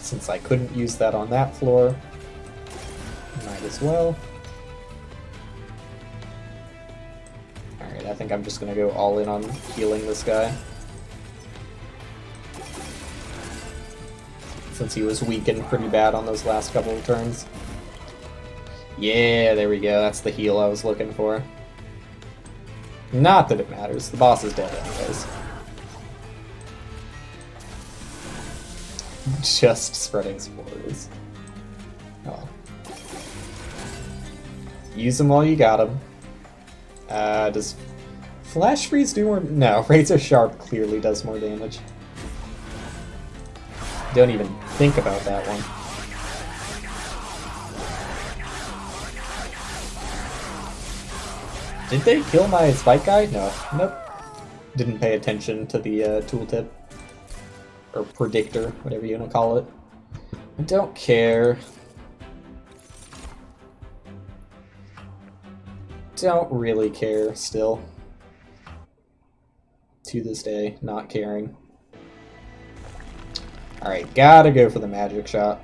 Since I couldn't use that on that floor, might as well. Alright, I think I'm just gonna go all in on healing this guy. Since he was weakened pretty bad on those last couple of turns. Yeah, there we go, that's the heal I was looking for. Not that it matters, the boss is dead anyways. Just Spreading Spores. Oh. Use them while you got them. Does Flash Freeze do more? No, Razor Sharp clearly does more damage. Don't even think about that one. Did they kill my spike guy? No. Nope. Didn't pay attention to the tooltip. Or predictor, whatever you want to call it. I don't care. Don't really care, still. To this day, not caring. Alright, gotta go for the magic shot.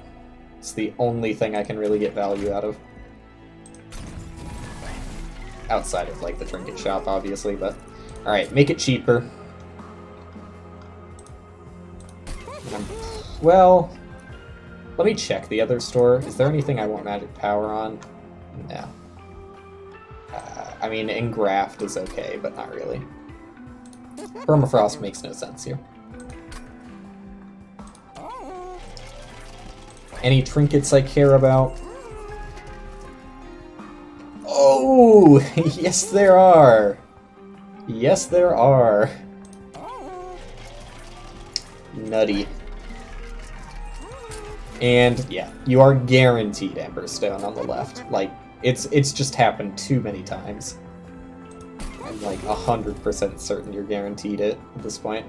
It's the only thing I can really get value out of. Outside of, like, the trinket shop, obviously, but... Alright, make it cheaper. Well... Let me check the other store. Is there anything I want magic power on? No. I mean, Engraft is okay, but not really. Permafrost makes no sense here. Any trinkets I care about? Oh, yes there are. Yes there are. nutty. And yeah, you are guaranteed Emberstone on the left. Like, it's just happened too many times. I'm like 100% certain you're guaranteed it at this point.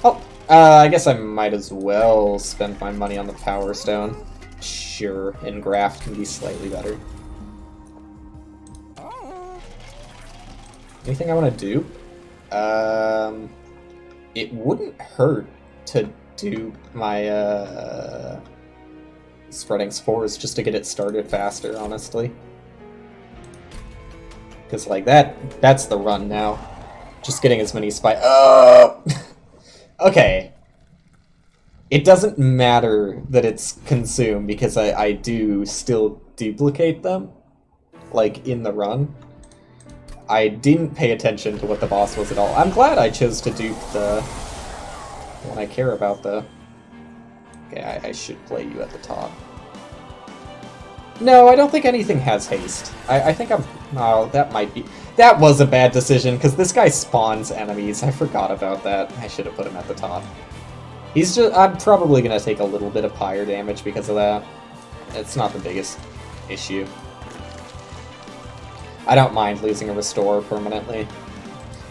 Oh, I guess I might as well spend my money on the Power Stone. Sure, and Graft can be slightly better. Anything I want to do? It wouldn't hurt to do my spreading spores just to get it started faster, honestly. Because like that's the run now. Just getting as many Oh! Okay. It doesn't matter that it's consumed because I do still duplicate them, like in the run. I didn't pay attention to what the boss was at all. I'm glad I chose to dupe the one I care about, though. Okay, I should play you at the top. No, I don't think anything has haste. I think I'm... Oh, that might be... That was a bad decision, because this guy spawns enemies. I forgot about that. I should have put him at the top. He's just... I'm probably going to take a little bit of pyre damage because of that. It's not the biggest issue. I don't mind losing a restore permanently.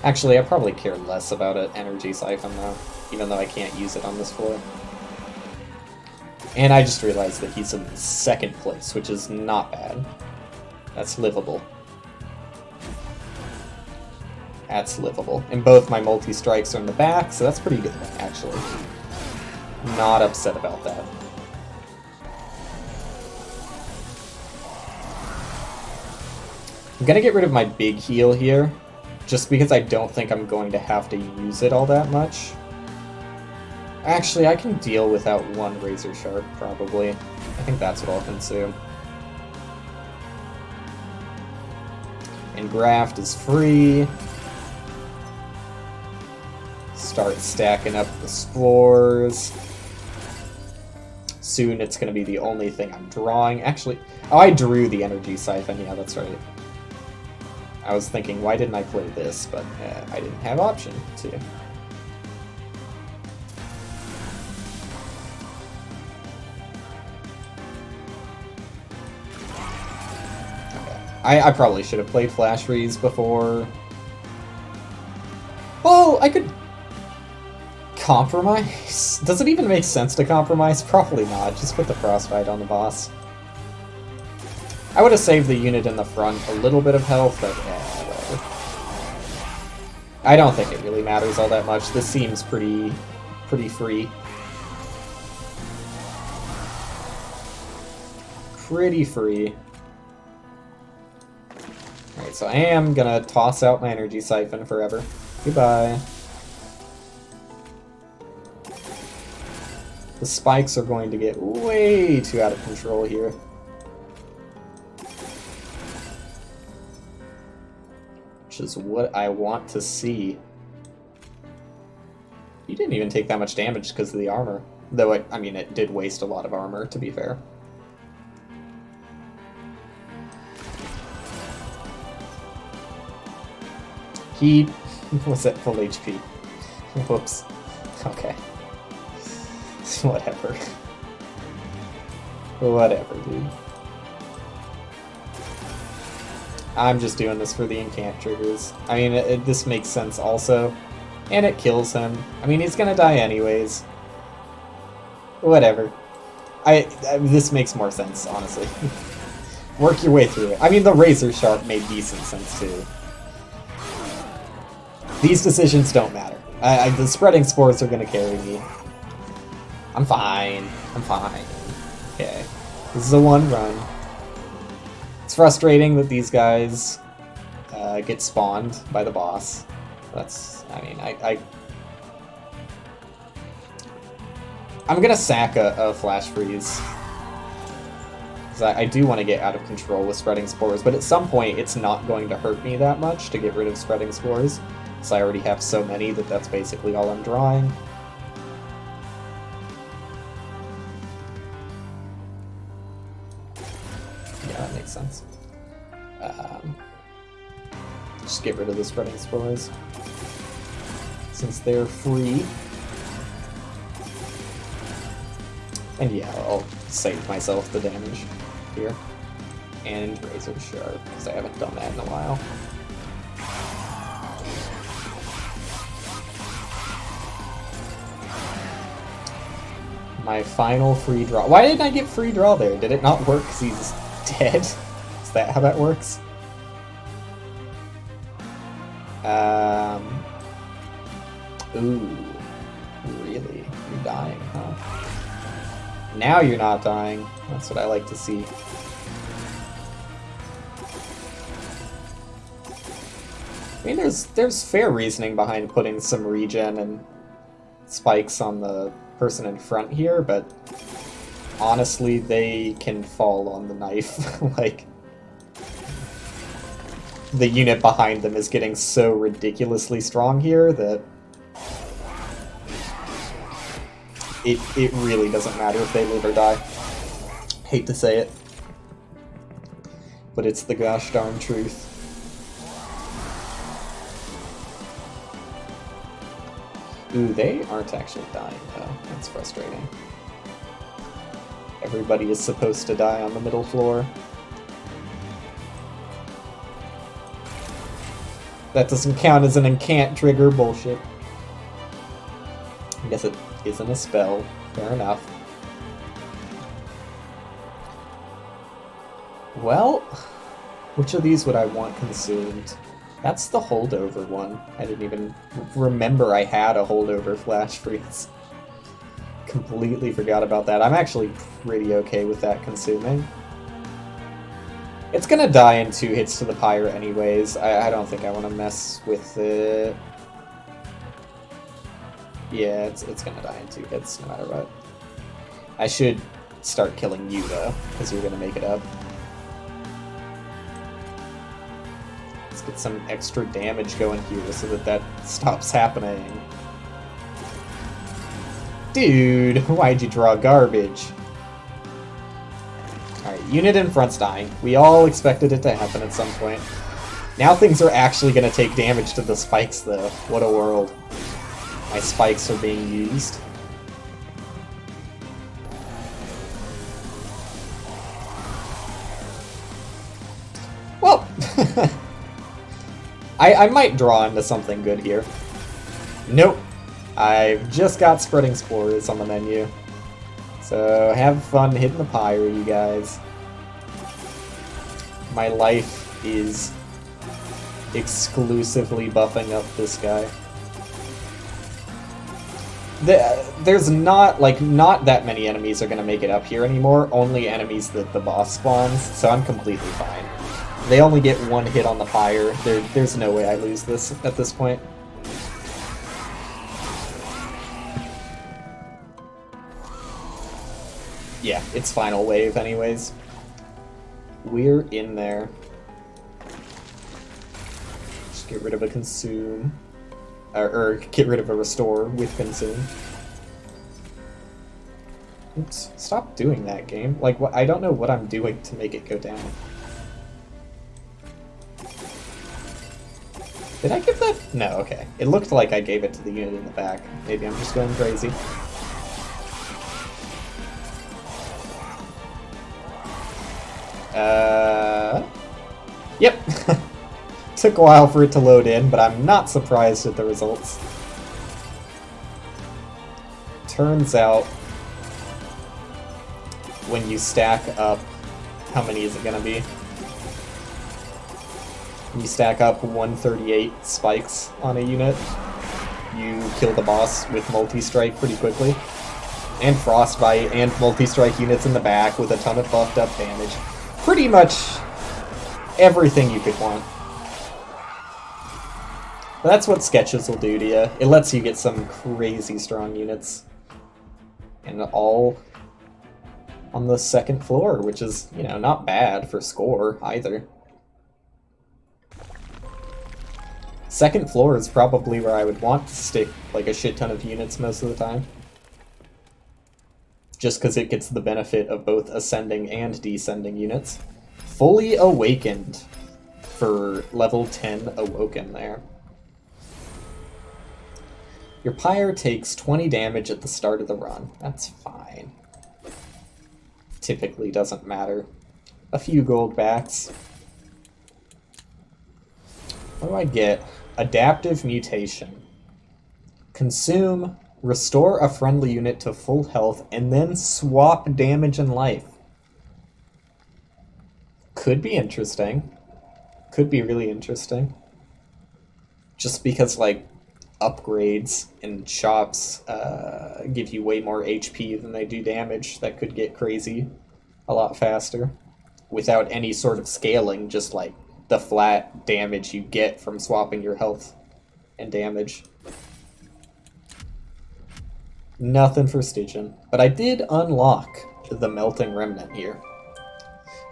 Actually, I probably care less about an energy siphon, though, even though I can't use it on this floor. And I just realized that he's in 2nd place, which is not bad. That's livable. That's livable. And both my multi-strikes are in the back, so that's pretty good, actually. Not upset about that. I'm gonna get rid of my big heal here, just because I don't think I'm going to have to use it all that much. Actually, I can deal without one Razor Shark, probably. I think that's what I'll consume. And Graft is free. Start stacking up the spores. Soon it's going to be the only thing I'm drawing. Actually, oh, I drew the energy siphon. Yeah, that's right. I was thinking, why didn't I play this? But I didn't have option to. I probably should have played Flash Freeze before. Well, I could compromise. Does it even make sense to compromise? Probably not. Just put the Frostbite on the boss. I would have saved the unit in the front a little bit of health, but whatever. I don't think it really matters all that much. This seems pretty free. Pretty free. Alright, so I am gonna toss out my energy siphon forever. Goodbye. The spikes are going to get way too out of control here. Which is what I want to see. You didn't even take that much damage because of the armor. Though, I mean, it did waste a lot of armor, to be fair. He was at full HP. Whoops. Okay. Whatever. Whatever, dude. I'm just doing this for the incant triggers. I mean, this makes sense also. And it kills him. I mean, he's gonna die anyways. Whatever. This makes more sense, honestly. Work your way through it. I mean, the Razor Shark made decent sense, too. These decisions don't matter. The spreading spores are gonna carry me. I'm fine. I'm fine. Okay. This is a one run. It's frustrating that these guys get spawned by the boss. That's, I mean, I'm gonna sack a Flash Freeze. Because I do want to get out of control with spreading spores, but at some point it's not going to hurt me that much to get rid of spreading spores. Because I already have so many that that's basically all I'm drawing. Yeah, that makes sense. Just get rid of the spreading spores, since they're free. And yeah, I'll save myself the damage here. And Razor Sharp, because I haven't done that in a while. My final free draw. Why didn't I get free draw there? Did it not work because he's dead? Is that how that works? Ooh. Really? You're dying, huh? Now you're not dying. That's what I like to see. I mean, there's fair reasoning behind putting some regen and spikes on the person in front here, but honestly, they can fall on the knife. Like, the unit behind them is getting so ridiculously strong here that it really doesn't matter if they live or die. Hate to say it, but it's the gosh darn truth. Ooh, they aren't actually dying, though. That's frustrating. Everybody is supposed to die on the middle floor. That doesn't count as an incant trigger. Bullshit. I guess it isn't a spell. Fair enough. Well, which of these would I want consumed? That's the holdover one. I didn't even remember I had a holdover flash freeze. Completely forgot about that. I'm actually pretty okay with that consuming. It's gonna die in 2 hits to the pyre anyways. I don't think I want to mess with it. Yeah, it's gonna die in 2 hits no matter what. I should start killing you though, because you're gonna make it up. Let's get some extra damage going here so that stops happening. Dude, why'd you draw garbage? Alright, unit in front's dying. We all expected it to happen at some point. Now things are actually going to take damage to the spikes, though. What a world. My spikes are being used. Well, I might draw into something good here. Nope. I've just got spreading spores on the menu. So have fun hitting the pyre, you guys. My life is exclusively buffing up this guy. There's not that many enemies are going to make it up here anymore, only enemies that the boss spawns, so I'm completely fine. They only get 1 hit on the pyre. There's no way I lose this at this point. Yeah, it's final wave anyways. We're in there. Just get rid of a consume. Or get rid of a restore with consume. Oops, stop doing that, game. Like, I don't know what I'm doing to make it go down. Did I give that? No, okay. It looked like I gave it to the unit in the back. Maybe I'm just going crazy. Yep. Took a while for it to load in, but I'm not surprised at the results. Turns out, when you stack up, how many is it gonna be? When you stack up 138 spikes on a unit, you kill the boss with multi-strike pretty quickly. And frostbite, and multi-strike units in the back with a ton of buffed up damage. Pretty much everything you could want. But that's what sketches will do to you. It lets you get some crazy strong units. And all on the 2nd floor, which is, you know, not bad for score either. 2nd floor is probably where I would want to stick like a shit ton of units most of the time. Just because it gets the benefit of both ascending and descending units. Fully awakened for level 10 awoken there. Your pyre takes 20 damage at the start of the run. That's fine. typically doesn't matter. A few gold backs. What do I get? Adaptive mutation. Consume, restore a friendly unit to full health, and then swap damage and life. Could be interesting. Could be really interesting. Just because, like, upgrades and shops give you way more HP than they do damage, that could get crazy a lot faster. Without any sort of scaling, just like the flat damage you get from swapping your health and damage. Nothing for Stygian. But I did unlock the Melting Remnant here.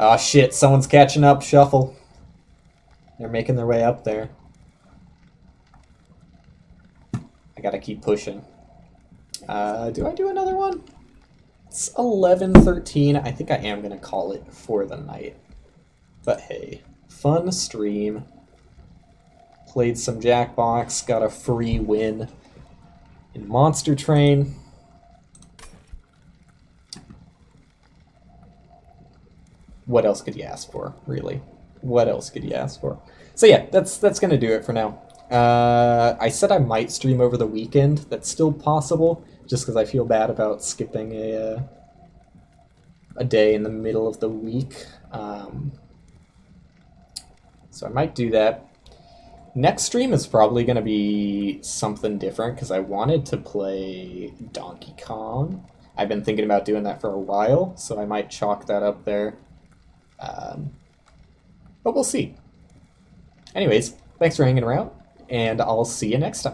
Ah, shit, someone's catching up, Shuffle. They're making their way up there. I gotta keep pushing. Do I do another one? It's 11:13. I think I am gonna call it for the night. But hey, fun stream. Played some Jackbox, got a free win in Monster Train. What else could you ask for, really? What else could you ask for? So yeah, that's gonna do it for now. I said I might stream over the weekend. That's still possible, just because I feel bad about skipping a day in the middle of the week. So I might do that. Next stream is probably going to be something different, because I wanted to play Donkey Kong. I've been thinking about doing that for a while, so I might chalk that up there. But we'll see. Anyways, thanks for hanging around, and I'll see you next time.